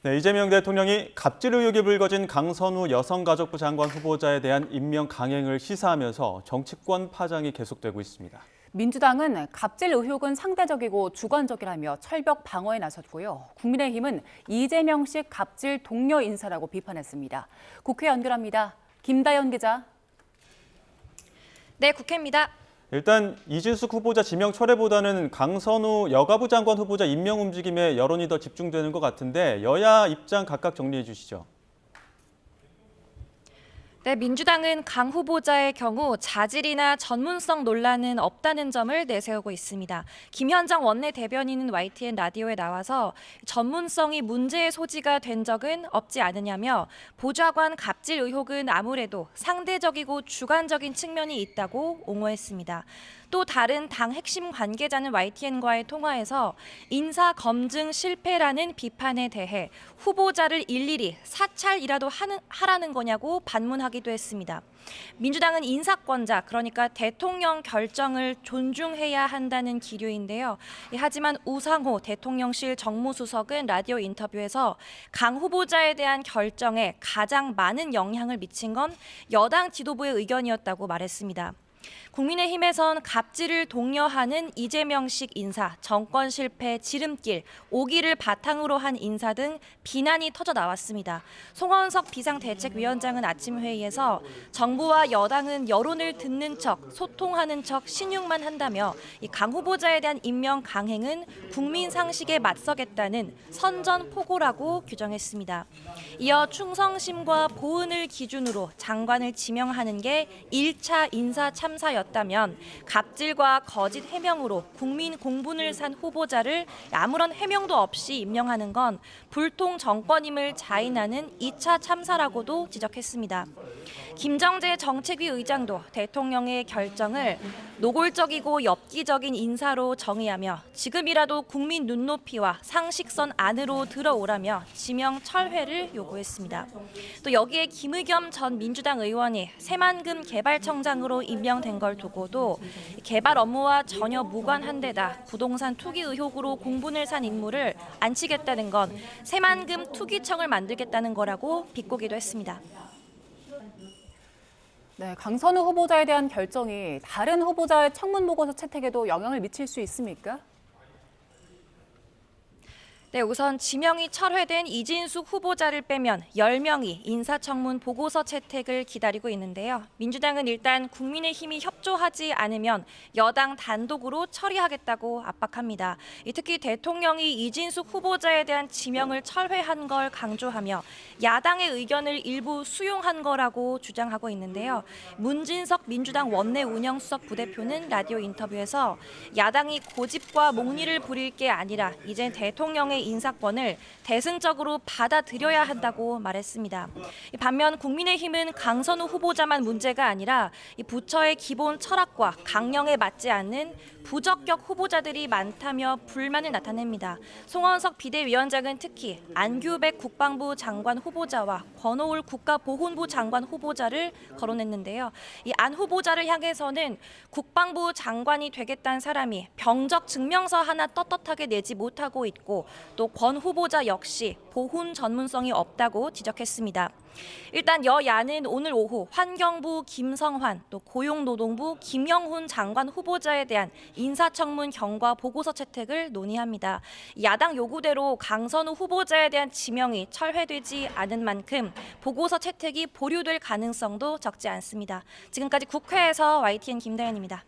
네, 이재명 대통령이 갑질 의혹이 불거진 강선우 여성가족부 장관 후보자에 대한 임명 강행을 시사하면서 정치권 파장이 계속되고 있습니다. 민주당은 갑질 의혹은 상대적이고 주관적이라며 철벽 방어에 나섰고요. 국민의힘은 이재명식 갑질 동료 인사라고 비판했습니다. 국회 연결합니다. 김다연 기자. 네, 국회입니다. 일단 이진숙 후보자 지명 철회보다는 강선우 여가부 장관 후보자 임명 움직임에 여론이 더 집중되는 것 같은데 여야 입장 각각 정리해 주시죠. 네, 민주당은 강 후보자의 경우 자질이나 전문성 논란은 없다는 점을 내세우고 있습니다. 김현정 원내대변인은 YTN 라디오에 나와서 전문성이 문제의 소지가 된 적은 없지 않으냐며 보좌관 갑질 의혹은 아무래도 상대적이고 주관적인 측면이 있다고 옹호했습니다. 또 다른 당 핵심 관계자는 YTN과의 통화에서 인사 검증 실패라는 비판에 대해 후보자를 일일이 사찰이라도 하라는 거냐고 반문하기도 했습니다. 민주당은 인사권자, 그러니까 대통령 결정을 존중해야 한다는 기류인데요. 하지만 우상호 대통령실 정무수석은 라디오 인터뷰에서 강 후보자에 대한 결정에 가장 많은 영향을 미친 건 여당 지도부의 의견이었다고 말했습니다. 국민의힘에선 갑질을 독려하는 이재명식 인사, 정권 실패 지름길, 오기를 바탕으로 한 인사 등 비난이 터져 나왔습니다. 송원석 비상대책위원장은 아침 회의에서 정부와 여당은 여론을 듣는 척, 소통하는 척 신용만 한다며 이 강 후보자에 대한 임명 강행은 국민 상식에 맞서겠다는 선전포고라고 규정했습니다. 이어 충성심과 보은을 기준으로 장관을 지명하는 게 1차 인사 참사였다면 갑질과 거짓 해명으로 국민 공분을 산 후보자를 아무런 해명도 없이 임명하는 건 불통 정권임을 자인하는 2차 참사라고도 지적했습니다. 김정재 정책위 의장도 대통령의 결정을 노골적이고 엽기적인 인사로 정의하며 지금이라도 국민 눈높이와 상식선 안으로 들어오라며 지명 철회를 요구했습니다. 또 여기에 김의겸 전 민주당 의원이 새만금 개발청장으로 임명된 걸 두고도 개발 업무와 전혀 무관한 데다 부동산 투기 의혹으로 공분을 산 인물을 앉히겠다는 건 새만금 투기청을 만들겠다는 거라고 비꼬기도 했습니다. 네, 강선우 후보자에 대한 결정이 다른 후보자의 청문 보고서 채택에도 영향을 미칠 수 있습니까? 네, 우선 지명이 철회된 이진숙 후보자를 빼면 10명이 인사청문 보고서 채택을 기다리고 있는데요. 민주당은 일단 국민의힘이 협조하지 않으면 여당 단독으로 처리하겠다고 압박합니다. 특히 대통령이 이진숙 후보자에 대한 지명을 철회한 걸 강조하며 야당의 의견을 일부 수용한 거라고 주장하고 있는데요. 문진석 민주당 원내운영수석 부대표는 라디오 인터뷰에서 야당이 고집과 목리를 부릴 게 아니라 이젠 대통령의 인사권을 대승적으로 받아들여야 한다고 말했습니다. 반면 국민의힘은 강선우 후보자만 문제가 아니라 부처의 기본 철학과 강령에 맞지 않는 부적격 후보자들이 많다며 불만을 나타냅니다. 송원석 비대위원장은 특히 안규백 국방부 장관 후보자와 권오울 국가보훈부 장관 후보자를 거론했는데요. 이 안 후보자를 향해서는 국방부 장관이 되겠다는 사람이 병적 증명서 하나 떳떳하게 내지 못하고 있고 또 권 후보자 역시 보훈 전문성이 없다고 지적했습니다. 일단 여야는 오늘 오후 환경부 김성환, 또 고용노동부 김영훈 장관 후보자에 대한 인사청문 경과 보고서 채택을 논의합니다. 야당 요구대로 강선우 후보자에 대한 지명이 철회되지 않은 만큼 보고서 채택이 보류될 가능성도 적지 않습니다. 지금까지 국회에서 YTN 김다연입니다.